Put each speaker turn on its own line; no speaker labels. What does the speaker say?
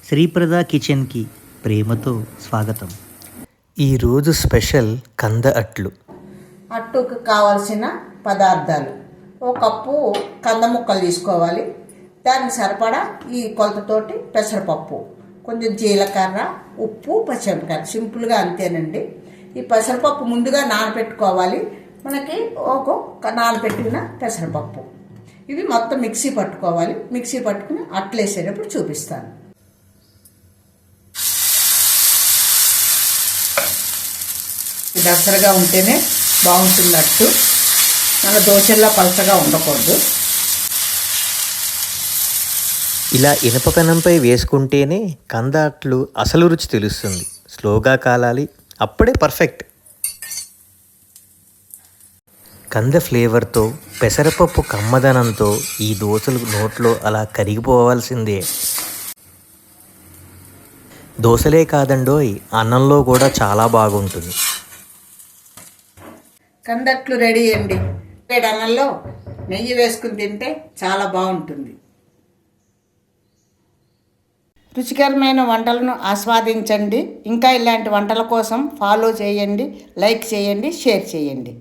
శ్రీప్రద కిచెన్కి ప్రేమతో స్వాగతం. ఈరోజు స్పెషల్ కంద అట్లు.
అట్టుకు కావాల్సిన పదార్థాలు: ఒక కప్పు కంద ముక్కలు తీసుకోవాలి. దానికి సరిపడా ఈ కొలతతోటి పెసరపప్పు, కొంచెం జీలకర్ర, ఉప్పు, పచ్చిమిరపకాయలు, సింపుల్గా అంతేనండి. ఈ పెసరపప్పు ముందుగా నానబెట్టుకోవాలి. మనకి ఒక నానబెట్టిన పెసరపప్పు ఇవి మొత్తం మిక్సీ పట్టుకోవాలి. మిక్సీ పట్టుకుని అట్లు వేసేటప్పుడు చూపిస్తాను. దసరగా ఉంటేనే బాగుంటుంది అట్టు, మన దోశల్లో పలచగా ఉండకూడదు.
ఇలా ఇనుప పెనంపై వేసుకుంటేనే కంద అట్లు అసలు రుచి తెలుస్తుంది. స్లోగా కాలాలి, అప్పుడే పర్ఫెక్ట్. కంద ఫ్లేవర్తో, పెసరపప్పు కమ్మదనంతో ఈ దోశలు నోట్లో అలా కరిగిపోవాల్సిందే. దోశలే కాదండోయ్, అన్నంలో కూడా చాలా బాగుంటుంది.
కందట్లు రెడీ అండి. వేడి అన్నంలో నెయ్యి వేసుకుని తింటే చాలా బాగుంటుంది. రుచికరమైన వంటలను ఆస్వాదించండి. ఇంకా ఇలాంటి వంటల కోసం ఫాలో చేయండి, లైక్ చేయండి, షేర్ చేయండి.